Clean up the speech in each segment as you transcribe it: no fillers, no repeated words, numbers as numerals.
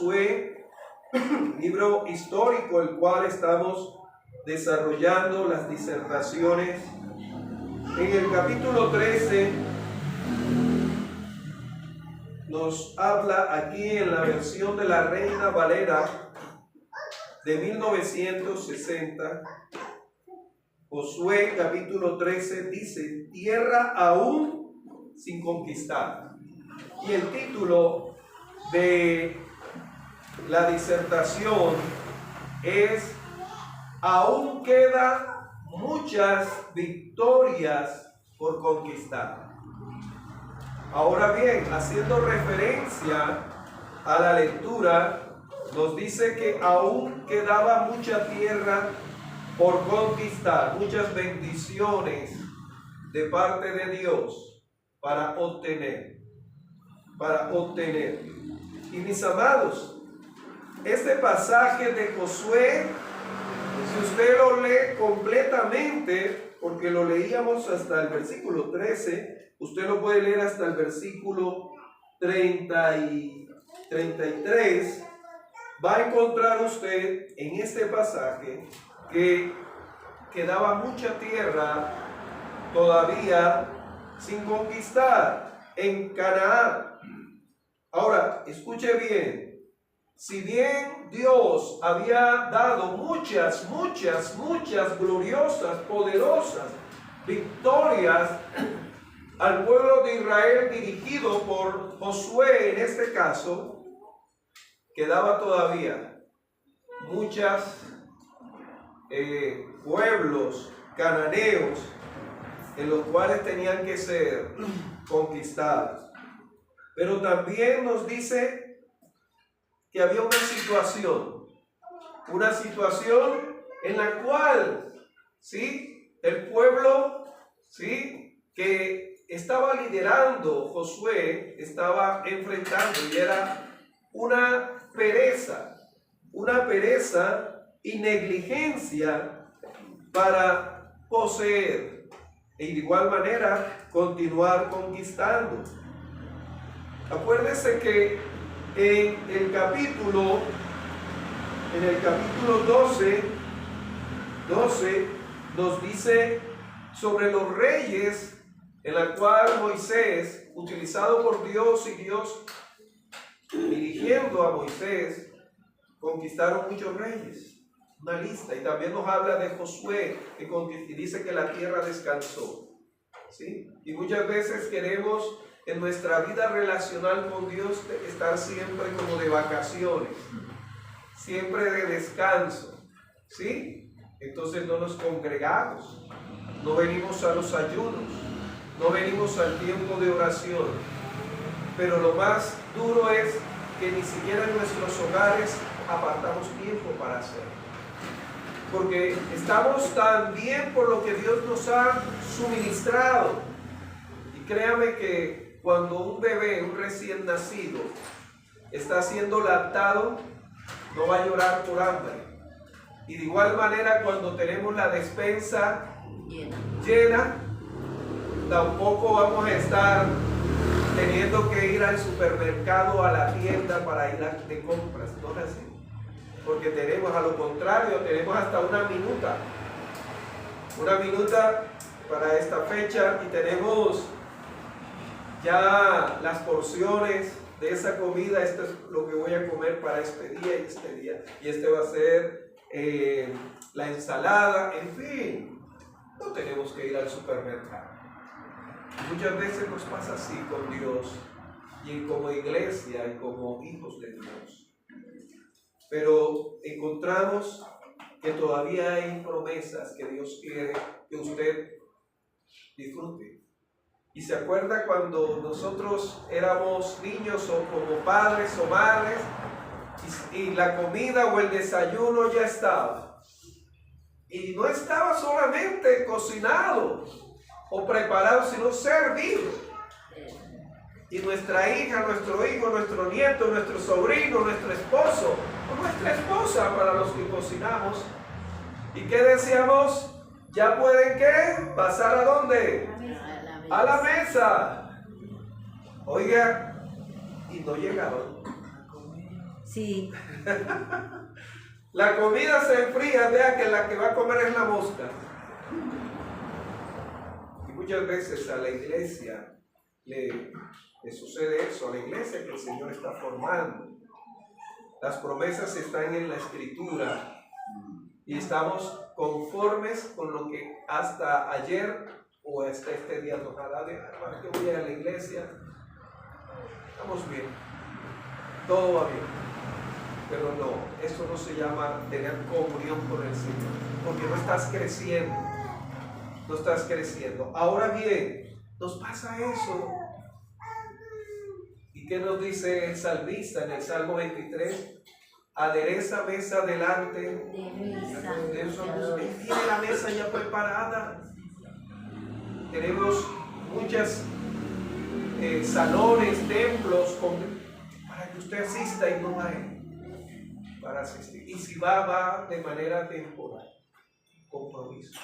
Josué, libro histórico, el cual estamos desarrollando las disertaciones. En el capítulo 13 nos habla aquí en la versión de la Reina Valera de 1960. Josué capítulo 13 dice: tierra aún sin conquistar. Y el título de la disertación es: aún quedan muchas victorias por conquistar. Ahora bien, haciendo referencia a la lectura, nos dice que aún quedaba mucha tierra por conquistar, muchas bendiciones de parte de Dios para obtener. Y mis amados, este pasaje de Josué, si usted lo lee completamente, porque lo leíamos hasta el versículo 13, usted lo puede leer hasta el versículo 30 y 33, va a encontrar usted en este pasaje que quedaba mucha tierra todavía sin conquistar en Canaán. Ahora, escuche bien. Si bien Dios había dado muchas gloriosas, poderosas victorias al pueblo de Israel dirigido por Josué, en este caso, quedaba todavía muchas pueblos cananeos en los cuales tenían que ser conquistados. Pero también nos dice que había una situación en la cual, ¿sí?, el pueblo, ¿sí?, que estaba liderando Josué estaba enfrentando, y era una pereza y negligencia para poseer e de igual manera continuar conquistando. Acuérdese que en el capítulo 12 nos dice sobre los reyes, en la cual Moisés, utilizado por Dios y Dios dirigiendo a Moisés, conquistaron muchos reyes, una lista. Y también nos habla de Josué, que dice que la tierra descansó, ¿sí? Y muchas veces queremos en nuestra vida relacional con Dios estar siempre como de vacaciones, siempre de descanso, ¿sí? Entonces no nos congregamos, no venimos a los ayunos, no venimos al tiempo de oración. Pero lo más duro es que ni siquiera en nuestros hogares apartamos tiempo para hacerlo, porque estamos tan bien por lo que Dios nos ha suministrado. Y créame que cuando un bebé, un recién nacido, está siendo lactado, no va a llorar por hambre. Y de igual manera, cuando tenemos la despensa llena, tampoco vamos a estar teniendo que ir al supermercado, a la tienda para ir de compras. No es así. Porque tenemos, a lo contrario, tenemos hasta una minuta para esta fecha, y tenemos ya las porciones de esa comida. Esto es lo que voy a comer para este día y este día, y este va a ser la ensalada. En fin, no tenemos que ir al supermercado. Muchas veces nos pasa así con Dios, y como iglesia y como hijos de Dios. Pero encontramos que todavía hay promesas que Dios quiere que usted disfrute. Y se acuerda cuando nosotros éramos niños, o como padres o madres, y la comida o el desayuno ya estaba. Y no estaba solamente cocinado o preparado, sino servido. Y nuestra hija, nuestro hijo, nuestro nieto, nuestro sobrino, nuestro esposo o nuestra esposa, para los que cocinamos. ¿Y qué decíamos? ¿Ya pueden qué? ¿Pasar a dónde? A la mesa. Oiga, y no llegaban. Sí. La comida se enfría, vea que la que va a comer es la mosca. Y muchas veces a la iglesia le sucede eso, a la iglesia que el Señor está formando. Las promesas están en la Escritura y estamos conformes con lo que hasta ayer o hasta este día nos ha dado. ¿Para qué voy a la iglesia? Estamos bien, todo va bien. Pero no, eso no se llama tener comunión con el Señor, porque no estás creciendo, no estás creciendo. Ahora bien, nos pasa eso. ¿Y qué nos dice el salmista en el Salmo 23? Adereza mesa delante de esos. Él tiene la mesa ya preparada. Tenemos muchos salones, templos para que usted asista y no hay para asistir. Y si va de manera temporal, compromiso.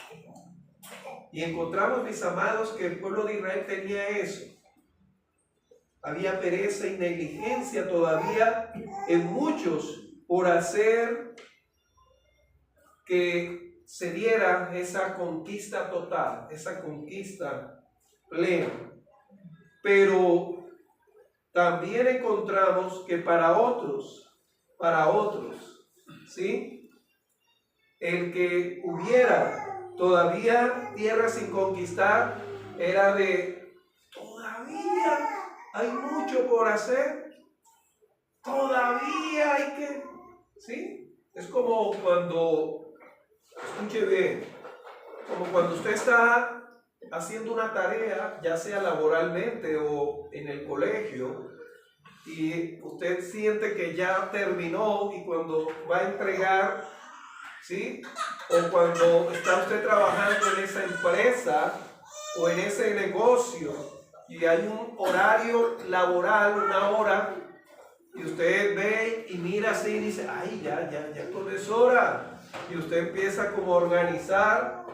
Y encontramos, mis amados, que el pueblo de Israel tenía eso. Había pereza y negligencia todavía en muchos por hacer que se diera esa conquista total, esa conquista plena. Pero también encontramos que para otros, ¿sí? El que hubiera todavía tierra sin conquistar era de todavía hay mucho por hacer, todavía hay que, ¿sí? Es como cuando, escuche bien, como cuando usted está haciendo una tarea, ya sea laboralmente o en el colegio, y usted siente que ya terminó y cuando va a entregar, ¿sí? O cuando está usted trabajando en esa empresa o en ese negocio y hay un horario laboral, una hora, y usted ve y mira así y dice, ay, ya es hora. Y usted empieza como a organizar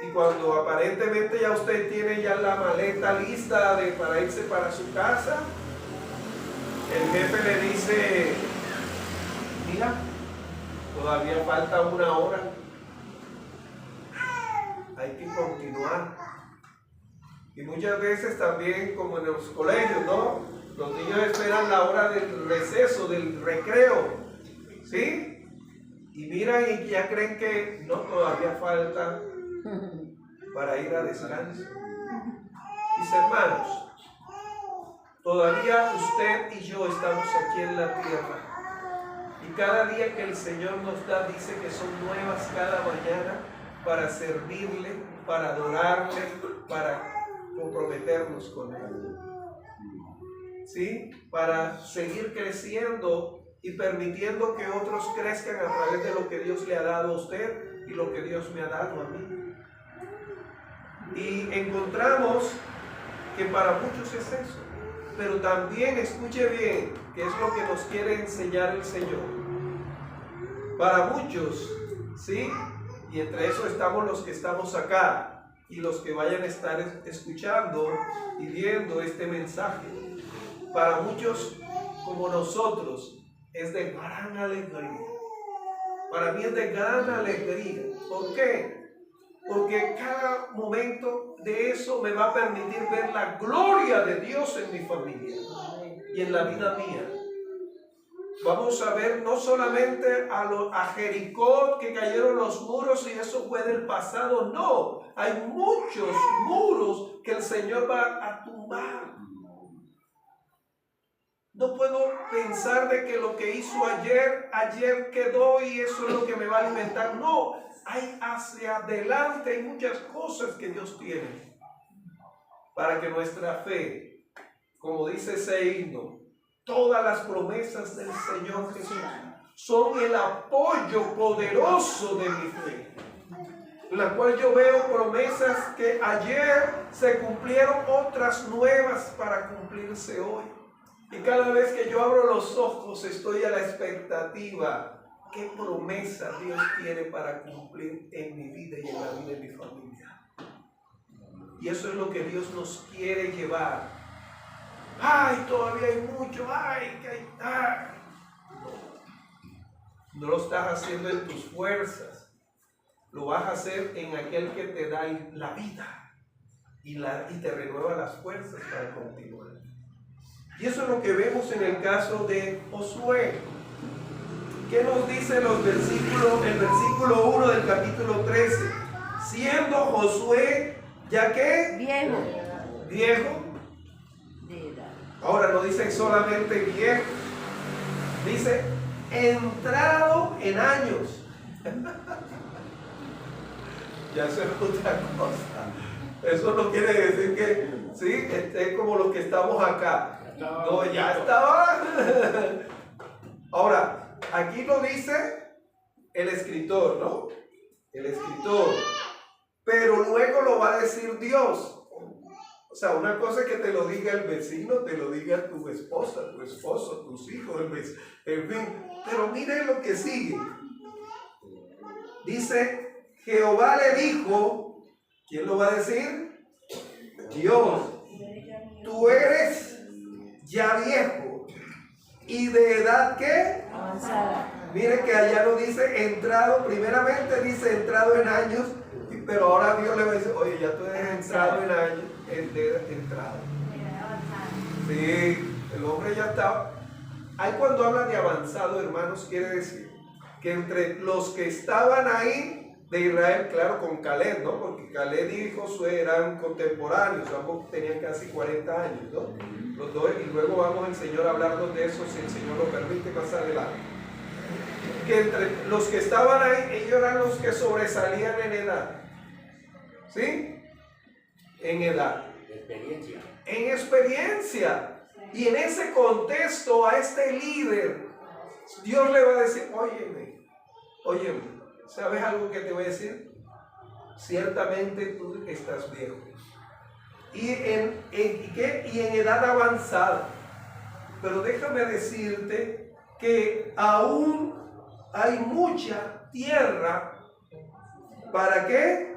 y cuando aparentemente ya usted tiene ya la maleta lista para irse para su casa, el jefe le dice, mira, todavía falta una hora. Hay que continuar. Y muchas veces también, como en los colegios, ¿no? Los niños esperan la hora del receso, del recreo, ¿sí? Y miran y ya creen que no, todavía falta para ir a descanso. Mis hermanos, todavía usted y yo estamos aquí en la tierra. Y cada día que el Señor nos da, dice que son nuevas cada mañana para servirle, para adorarle, para comprometernos con Él. ¿Sí? Para seguir creciendo y permitiendo que otros crezcan a través de lo que Dios le ha dado a usted y lo que Dios me ha dado a mí. Y encontramos que para muchos es eso. Pero también escuche bien, que es lo que nos quiere enseñar el Señor. Para muchos, ¿sí? Y entre eso estamos los que estamos acá y los que vayan a estar escuchando y viendo este mensaje. Para muchos como nosotros es de gran alegría. Para mí es de gran alegría. ¿Por qué? Porque cada momento de eso me va a permitir ver la gloria de Dios en mi familia y en la vida mía. Vamos a ver no solamente a Jericó que cayeron los muros y eso fue del pasado, no. Hay muchos muros que el Señor va a tumbar. No puedo pensar de que lo que hizo ayer quedó y eso es lo que me va a alimentar. No, hay hacia adelante, hay muchas cosas que Dios tiene para que nuestra fe, como dice ese himno, todas las promesas del Señor Jesús son el apoyo poderoso de mi fe, en la cual yo veo promesas que ayer se cumplieron, otras nuevas para cumplirse hoy. Y cada vez que yo abro los ojos estoy a la expectativa. ¿Qué promesa Dios tiene para cumplir en mi vida y en la vida de mi familia? Y eso es lo que Dios nos quiere llevar. ¡Ay, todavía hay mucho! ¡Ay, que hay! ¡Ay! No. no lo estás haciendo en tus fuerzas, lo vas a hacer en aquel que te da la vida y te renueva las fuerzas para continuar. Y eso es lo que vemos en el caso de Josué. ¿Qué nos dice el versículo 1 del capítulo 13? Siendo Josué, ¿ya qué? Viejo. Ahora no dice solamente viejo, dice entrado en años. Ya eso es otra cosa. Eso no quiere decir que, sí, es como los que estamos acá. No, ya estaba. Ahora, aquí lo dice el escritor, ¿no? El escritor. Pero luego lo va a decir Dios. O sea, una cosa es que te lo diga el vecino, te lo diga tu esposa, tu esposo, tus hijos, en fin. Pero miren lo que sigue. Dice, Jehová le dijo, ¿quién lo va a decir? Dios. Tú eres ya viejo. ¿Y de edad qué? Avanzada. Miren que allá no dice entrado, primeramente dice entrado en años, pero ahora Dios le va a decir, oye, ya tú eres entrado en años, entrado. Sí, el hombre ya está. Ahí cuando habla de avanzado, hermanos, quiere decir que entre los que estaban ahí de Israel, claro, con Caleb, ¿no? Porque Caleb y Josué eran contemporáneos, ambos tenían casi 40 años, ¿no? Los dos, y luego vamos al Señor a hablarnos de eso, si el Señor lo permite, más adelante. Que entre los que estaban ahí, ellos eran los que sobresalían en edad. ¿Sí? En edad. En experiencia. Y en ese contexto, a este líder, Dios le va a decir, óyeme, ¿sabes algo que te voy a decir? Ciertamente tú estás viejo. Y en edad avanzada. Pero déjame decirte que aún hay mucha tierra. ¿Para qué?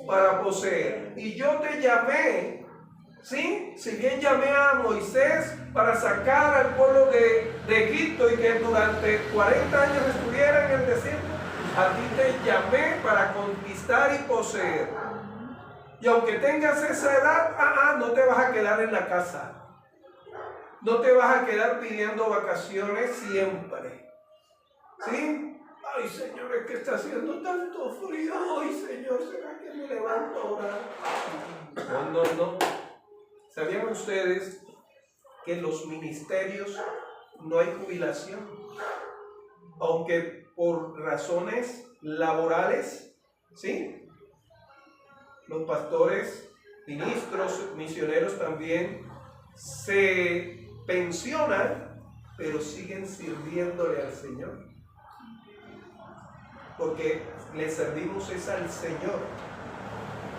Para poseer. Y yo te llamé, ¿sí? Si bien llamé a Moisés para sacar al pueblo de Egipto y que durante 40 años estuviera en el desierto, a ti te llamé para conquistar y poseer. Y aunque tengas esa edad, no te vas a quedar en la casa. No te vas a quedar pidiendo vacaciones siempre. ¿Sí? Ay, Señor, es que está haciendo tanto frío. Ay, Señor, ¿será que me levanto ahora? No. ¿Sabían ustedes que en los ministerios no hay jubilación? Aunque por razones laborales, ¿sí? Los pastores, ministros, misioneros también se pensionan, pero siguen sirviéndole al Señor. Porque le servimos es al Señor.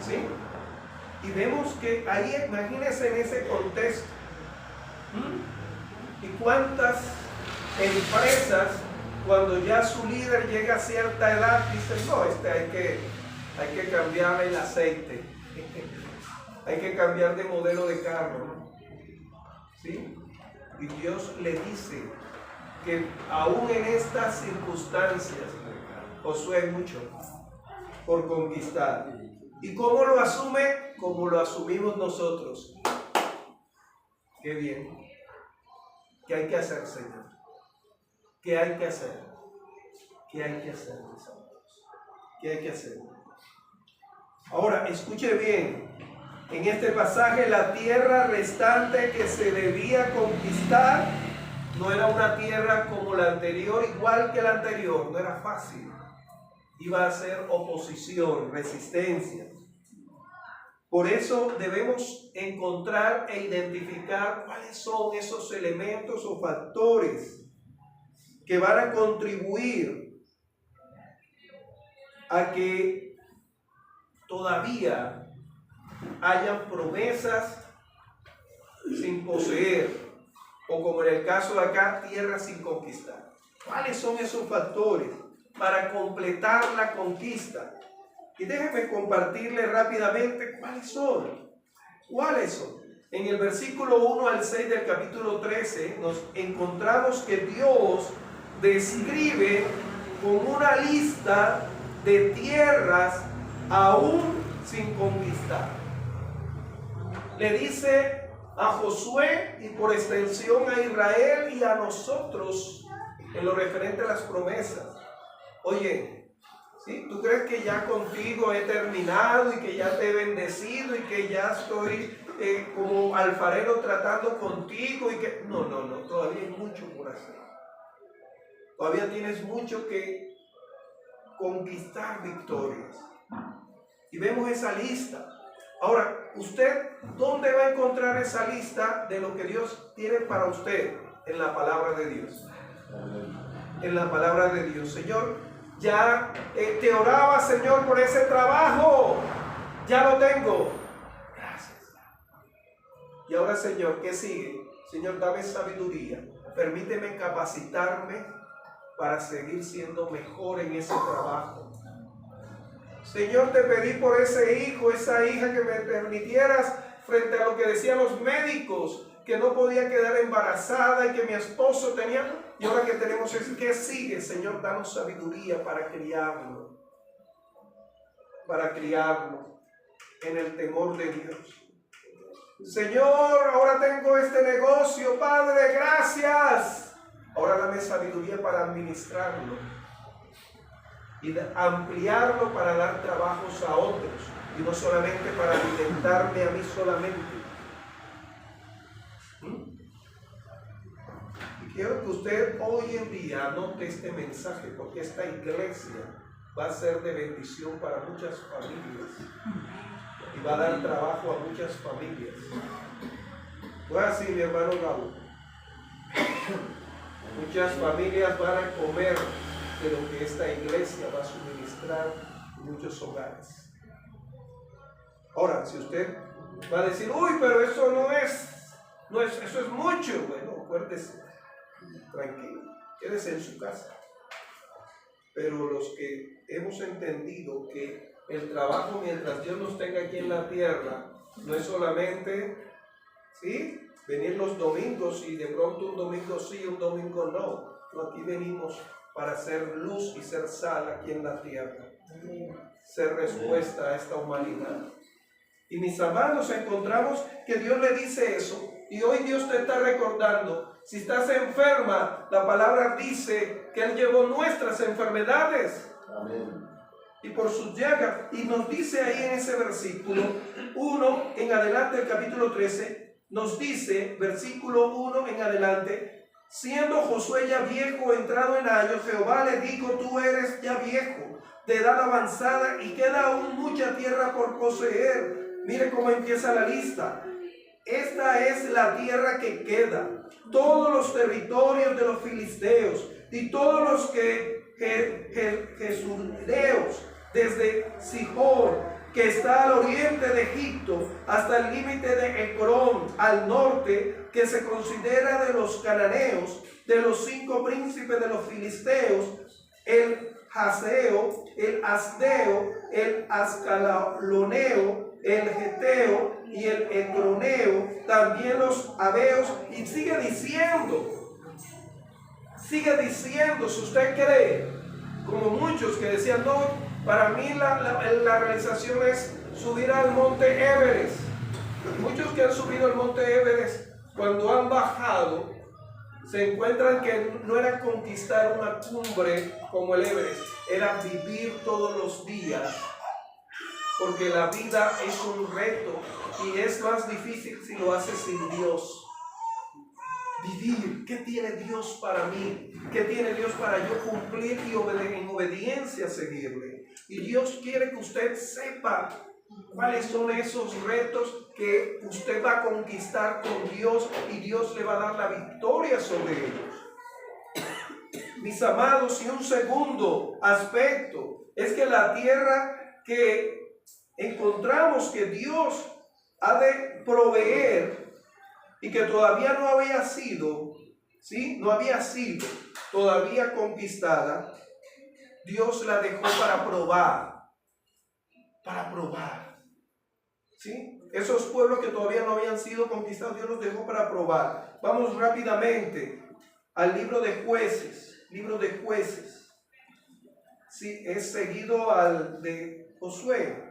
¿Sí? Y vemos que ahí, imagínense en ese contexto. ¿Y cuántas empresas, cuando ya su líder llega a cierta edad, dicen, no, hay que cambiar el aceite. Hay que cambiar de modelo de carro, ¿no? ¿Sí? Y Dios le dice que aún en estas circunstancias, Josué hay mucho por conquistar. ¿Y cómo lo asume? Como lo asumimos nosotros. Qué bien. ¿Qué hay que hacer, Señor? ¿Qué hay que hacer? ¿Qué hay que hacer, mis amados? ¿Qué hay que hacer? Ahora, escuche bien. En este pasaje, la tierra restante que se debía conquistar no era una tierra como la anterior, igual que la anterior. No era fácil. Iba a ser oposición, resistencia. Por eso debemos encontrar e identificar cuáles son esos elementos o factores que van a contribuir a que todavía hayan promesas sin poseer, o como en el caso de acá, tierra sin conquistar. ¿Cuáles son esos factores para completar la conquista? Y déjenme compartirle rápidamente cuáles son. ¿Cuáles son? En el versículo 1 al 6 del capítulo 13 nos encontramos que Dios describe con una lista de tierras aún sin conquistar. Le dice a Josué y por extensión a Israel y a nosotros en lo referente a las promesas. Oye, ¿sí? ¿Tú crees que ya contigo he terminado y que ya te he bendecido y que ya estoy como alfarero tratando contigo? Y que no, todavía hay mucho por hacer. Todavía tienes mucho que conquistar victorias. Y vemos esa lista. Ahora, ¿usted dónde va a encontrar esa lista de lo que Dios tiene para usted? En la palabra de Dios. En la palabra de Dios. Señor, ya te oraba, Señor, por ese trabajo. Ya lo tengo. Gracias. Y ahora, Señor, ¿qué sigue? Señor, dame sabiduría. Permíteme capacitarme para seguir siendo mejor en ese trabajo. Señor, te pedí por ese hijo, esa hija, que me permitieras, frente a lo que decían los médicos, que no podía quedar embarazada y que mi esposo tenía. Y ahora que tenemos eso, ¿qué sigue? Señor, danos sabiduría para criarlo en el temor de Dios. Señor, ahora tengo este negocio, Padre, gracias. Ahora dame sabiduría para administrarlo y ampliarlo para dar trabajos a otros y no solamente para alimentarme a mí solamente. Y quiero que usted hoy en día anote este mensaje, porque esta iglesia va a ser de bendición para muchas familias y va a dar trabajo a muchas familias. Fue así, mi hermano Raúl. Muchas familias van a comer de lo que esta iglesia va a suministrar en muchos hogares. Ahora, si usted va a decir, uy, pero eso no es, eso es mucho. Bueno, acuérdese, tranquilo, quédese en su casa. Pero los que hemos entendido que el trabajo mientras Dios nos tenga aquí en la tierra, no es solamente, ¿sí?, venir los domingos y de pronto un domingo sí, un domingo no. No, aquí venimos para ser luz y ser sal aquí en la tierra, ser respuesta a esta humanidad. Y mis amados, encontramos que Dios le dice eso, y hoy Dios te está recordando, si estás enferma, la palabra dice que Él llevó nuestras enfermedades. Amén. Y por sus llagas, y nos dice ahí en ese versículo 1 en adelante, el capítulo 13, nos dice, versículo 1 en adelante, siendo Josué ya viejo, entrado en años, Jehová le dijo, tú eres ya viejo, de edad avanzada, y queda aún mucha tierra por poseer. Mire cómo empieza la lista. Esta es la tierra que queda, todos los territorios de los filisteos, y todos los jesureos, desde Sihor, que está al oriente de Egipto, hasta el límite de Ecrón, al norte, que se considera de los cananeos, de los 5 príncipes de los filisteos, el Jaseo, el Asdeo, el Ascaloneo, el Geteo y el Ecroneo, también los Abeos, y sigue diciendo, si usted cree, como muchos que decían, no, para mí la realización es subir al monte Everest. Muchos que han subido al monte Everest, cuando han bajado, se encuentran que no era conquistar una cumbre como el Everest, era vivir todos los días, porque la vida es un reto y es más difícil si lo haces sin Dios. Vivir, ¿qué tiene Dios para mí? ¿Qué tiene Dios para yo cumplir y en obediencia seguirle? Y Dios quiere que usted sepa cuáles son esos retos que usted va a conquistar con Dios y Dios le va a dar la victoria sobre ellos. Mis amados, y un segundo aspecto es que la tierra que encontramos que Dios ha de proveer y que todavía no había sido, ¿sí?, no había sido todavía conquistada, Dios la dejó para probar, ¿sí? Esos pueblos que todavía no habían sido conquistados, Dios los dejó para probar. Vamos rápidamente al libro de Jueces, es seguido al de Josué.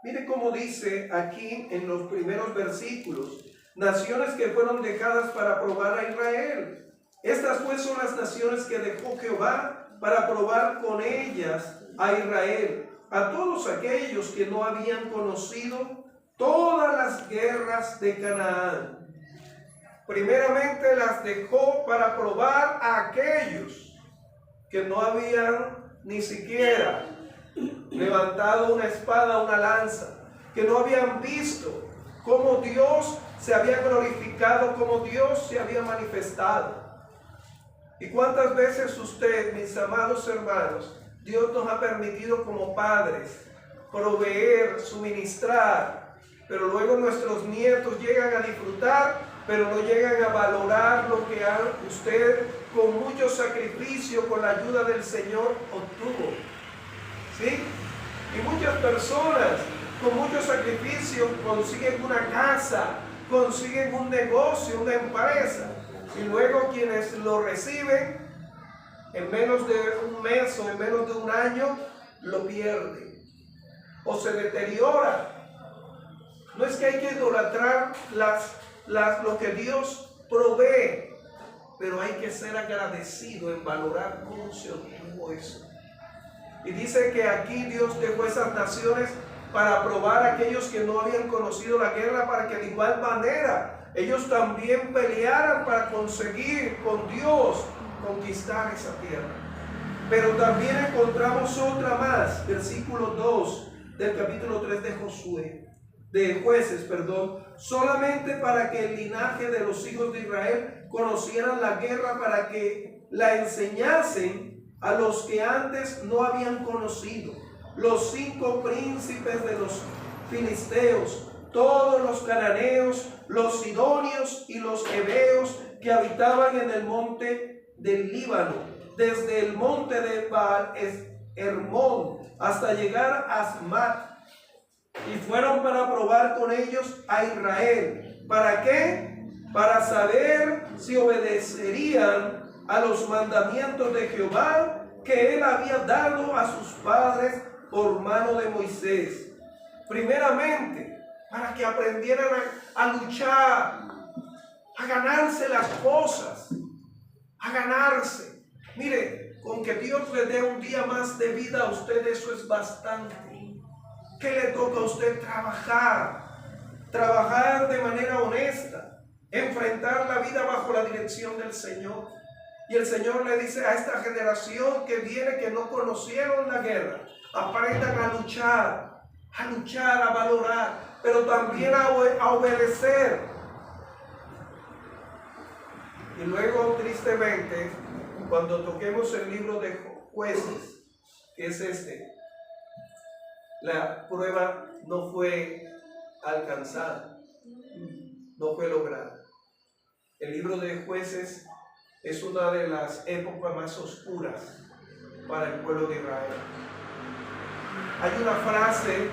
Mire cómo dice aquí en los primeros versículos: naciones que fueron dejadas para probar a Israel. Estas pues son las naciones que dejó Jehová para probar con ellas a Israel, a todos aquellos que no habían conocido todas las guerras de Canaán. Primeramente las dejó para probar a aquellos que no habían ni siquiera levantado una espada, una lanza, que no habían visto cómo Dios se había glorificado, cómo Dios se había manifestado. ¿Y cuántas veces usted, mis amados hermanos, Dios nos ha permitido como padres proveer, suministrar, pero luego nuestros nietos llegan a disfrutar, pero no llegan a valorar lo que usted con mucho sacrificio, con la ayuda del Señor, obtuvo? ¿Sí? Y muchas personas con mucho sacrificio consiguen una casa, consiguen un negocio, una empresa, y luego quienes lo reciben en menos de un mes o en menos de un año lo pierden o se deteriora. No es que hay que idolatrar lo que Dios provee, pero hay que ser agradecido en valorar cómo se obtuvo eso. Y dice que aquí Dios dejó esas naciones para probar a aquellos que no habían conocido la guerra, para que de igual manera ellos también pelearan para conseguir con Dios conquistar esa tierra. Pero también encontramos otra más, versículo 2 del capítulo 3 de Jueces, solamente para que el linaje de los hijos de Israel conocieran la guerra, para que la enseñasen a los que antes no habían conocido, los 5 príncipes de los filisteos, todos los cananeos, los sidonios y los heveos que habitaban en el monte del Líbano, desde el monte de Baal Hermón hasta llegar a Asmat, y fueron para probar con ellos a Israel. ¿Para qué? Para saber si obedecerían a los mandamientos de Jehová que él había dado a sus padres por mano de Moisés. Primeramente, para que aprendieran a luchar, a ganarse las cosas, a ganarse. Mire, con que Dios le dé un día más de vida a usted, eso es bastante. ¿Qué le toca a usted? Trabajar de manera honesta, enfrentar la vida bajo la dirección del Señor. Y el Señor le dice a esta generación que viene, que no conocieron la guerra: aprendan a luchar, a valorar, pero también a obedecer. Y luego, tristemente, cuando toquemos el libro de Jueces, que es la prueba no fue alcanzada, no fue lograda. El libro de Jueces es una de las épocas más oscuras para el pueblo de Israel. Hay una frase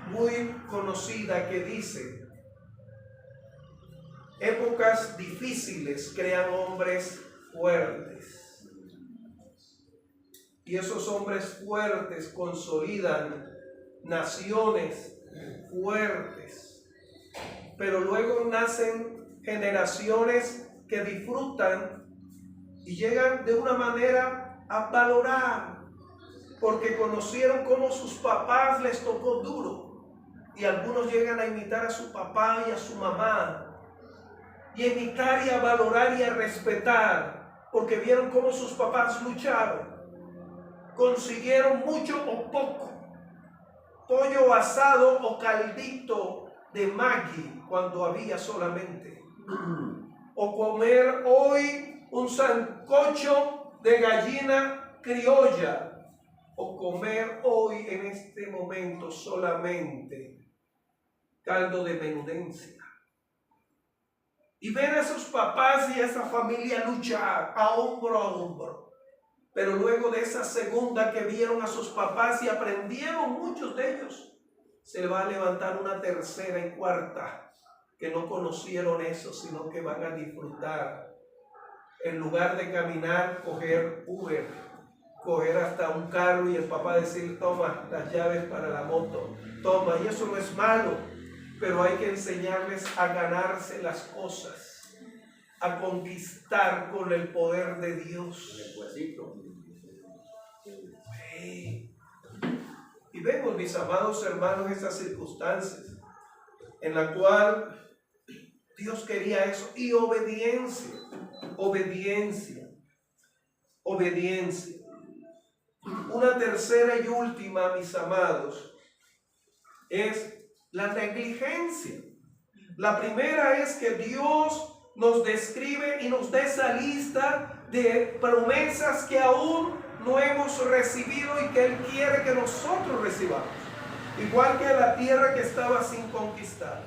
muy conocida que dice: épocas difíciles crean hombres fuertes, y esos hombres fuertes consolidan naciones fuertes. Pero luego nacen generaciones que disfrutan y llegan de una manera a valorar, porque conocieron cómo sus papás les tocó duro, y algunos llegan a imitar a su papá y a su mamá, y a imitar y a valorar y a respetar, porque vieron cómo sus papás lucharon, consiguieron mucho o poco, pollo asado o caldito de Maggi cuando había solamente, o comer hoy un sancocho de gallina criolla, o comer hoy en este momento solamente caldo de menudencia. Y ver a esos papás y a esa familia luchar a hombro, pero luego de esa segunda que vieron a sus papás y aprendieron muchos de ellos, se va a levantar una tercera y cuarta que no conocieron eso, sino que van a disfrutar. En lugar de caminar, coger Uber, coger hasta un carro y el papá decir, toma las llaves para la moto, toma, y eso no es malo, pero hay que enseñarles a ganarse las cosas, a conquistar con el poder de Dios. Y vemos, mis amados hermanos, estas circunstancias en la cual Dios quería eso, y obediencia, obediencia, obediencia. Una tercera y última, mis amados, es la negligencia. La primera es que Dios nos describe y nos da esa lista de promesas que aún no hemos recibido y que Él quiere que nosotros recibamos, igual que la tierra que estaba sin conquistar.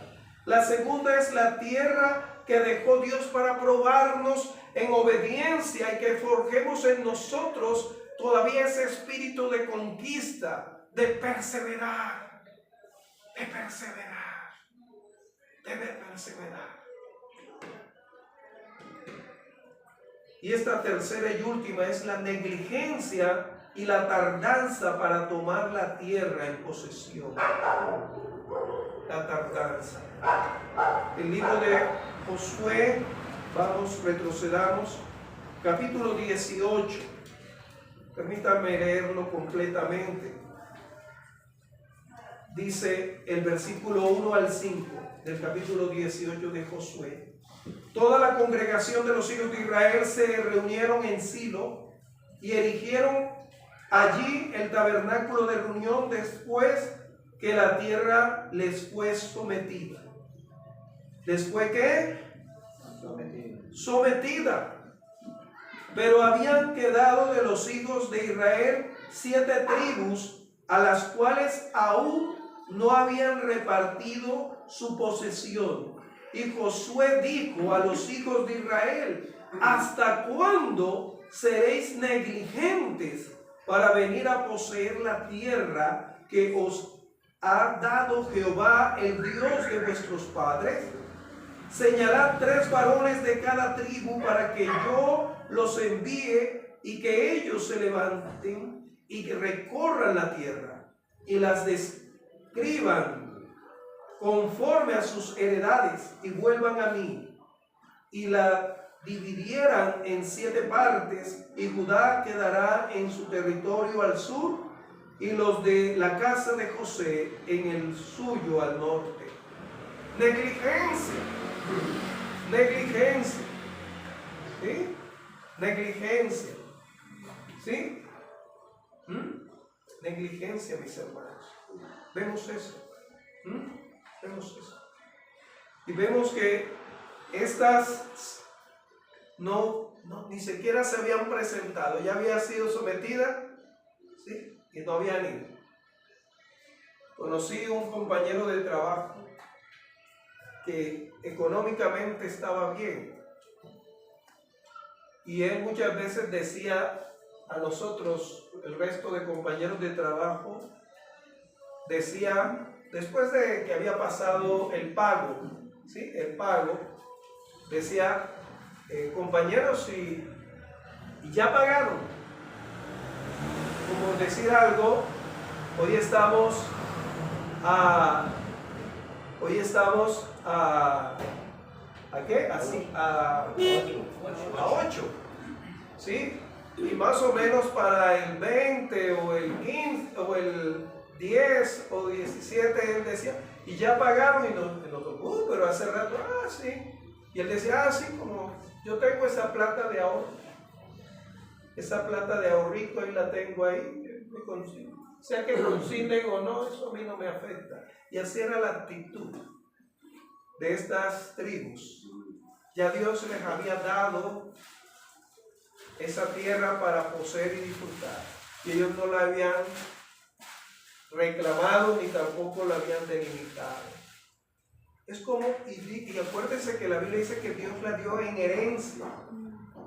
La segunda es la tierra que dejó Dios para probarnos en obediencia y que forjemos en nosotros todavía ese espíritu de conquista, de perseverar, de perseverar, de perseverar. Y esta tercera y última es la negligencia y la tardanza para tomar la tierra en posesión. La tardanza. El libro de Josué, retrocedamos, capítulo 18. Permítanme leerlo completamente. Dice el versículo 1 al 5 del capítulo 18 de Josué. Toda la congregación de los hijos de Israel se reunieron en Silo y erigieron allí el tabernáculo de reunión después que la tierra les fue sometida. ¿Después qué? Sometida. Pero habían quedado de los hijos de Israel 7 tribus, a las cuales aún no habían repartido su posesión. Y Josué dijo a los hijos de Israel: ¿hasta cuándo seréis negligentes para venir a poseer la tierra que os ha dado Jehová, el Dios de vuestros padres? Señalad 3 varones de cada tribu para que yo los envíe y que ellos se levanten y que recorran la tierra y las describan conforme a sus heredades y vuelvan a mí, y la dividieran en 7 partes, y Judá quedará en su territorio al sur y los de la casa de José en el suyo al norte. Negligencia, negligencia, ¿sí? Negligencia, ¿sí? Negligencia, mis hermanos. Vemos eso. Vemos eso. Y vemos que estas ni siquiera se habían presentado, ya había sido sometida, ¿sí? Y no habían ido. Conocí un compañero de trabajo que económicamente estaba bien, y él muchas veces decía a nosotros, el resto de compañeros de trabajo, decía, después de que había pasado el pago, ¿sí? El pago, decía, compañeros, y ya pagaron. Como decir algo, hoy estamos a ¿qué? Así, a 8, ¿sí? Y más o menos para el 20 o el 15 o el 10 o 17, él decía, y ya pagaron, y nosotros, pero hace rato, sí. Y él decía, sí, como yo tengo esa plata de ahorro, esa plata de ahorrito, ahí la tengo ahí, me consigno. Sea que consignen o no, eso a mí no me afecta. Y así era la actitud de estas tribus. Ya Dios les había dado esa tierra para poseer y disfrutar, y ellos no la habían reclamado ni tampoco la habían delimitado. Es como, y acuérdense que la Biblia dice que Dios la dio en herencia.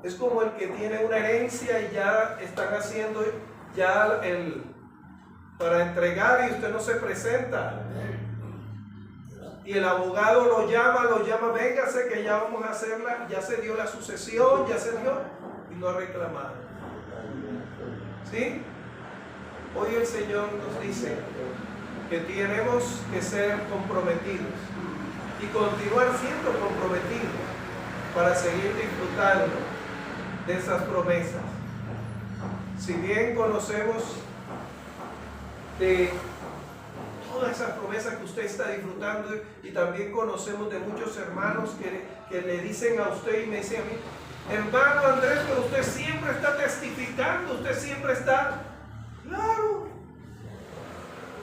Es como el que tiene una herencia y ya están haciendo ya para entregar, y usted no se presenta. Y el abogado lo llama, véngase que ya vamos a hacerla, ya se dio la sucesión, ya se dio, y no ha reclamado. ¿Sí? Hoy el Señor nos dice que tenemos que ser comprometidos y continuar siendo comprometidos para seguir disfrutando de esas promesas. Si bien conocemos de todas esas promesas que usted está disfrutando, y también conocemos de muchos hermanos que le dicen a usted y me dicen a mí: hermano Andrés, pero usted siempre está testificando, usted siempre está... Claro,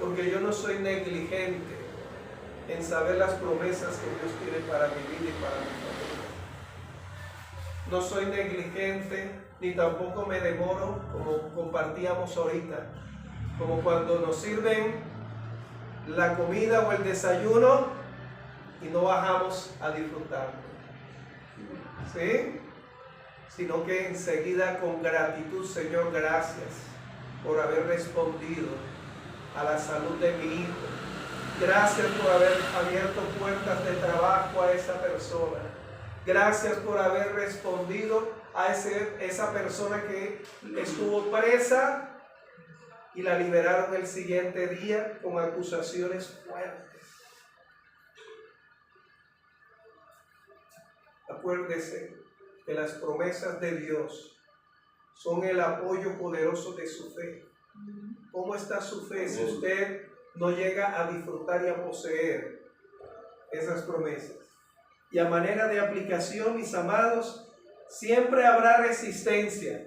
porque yo no soy negligente en saber las promesas que Dios tiene para mi vida y para mi familia. No soy negligente, ni tampoco me demoro, como compartíamos ahorita, como cuando nos sirven la comida o el desayuno y no bajamos a disfrutarlo, ¿sí? Sino que enseguida con gratitud: Señor, gracias por haber respondido a la salud de mi hijo, gracias por haber abierto puertas de trabajo a esa persona, gracias por haber respondido a esa persona que estuvo presa y la liberaron el siguiente día con acusaciones fuertes. Acuérdese que las promesas de Dios son el apoyo poderoso de su fe. ¿Cómo está su fe si usted no llega a disfrutar y a poseer esas promesas? Y a manera de aplicación, mis amados, siempre habrá resistencia.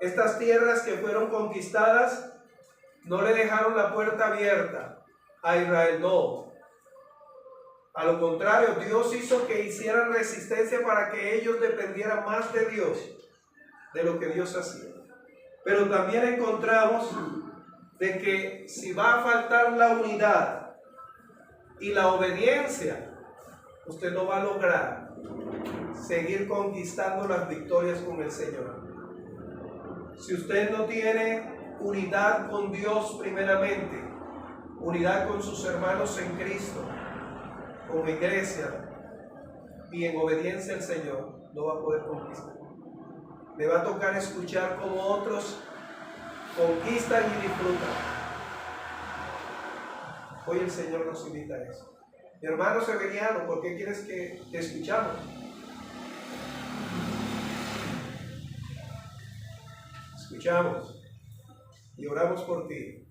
Estas tierras que fueron conquistadas no le dejaron la puerta abierta a Israel, no. A lo contrario, Dios hizo que hicieran resistencia para que ellos dependieran más de Dios, de lo que Dios hacía. Pero también encontramos de que si va a faltar la unidad y la obediencia, usted no va a lograr seguir conquistando las victorias con el Señor. Si usted no tiene unidad con Dios primeramente, unidad con sus hermanos en Cristo, como iglesia, y en obediencia al Señor, no va a poder conquistar. Le va a tocar escuchar cómo otros conquistan y disfrutan. Hoy el Señor nos invita a eso. Mi hermano Severiano, ¿por qué quieres que te escuchamos? Escuchamos y oramos por ti.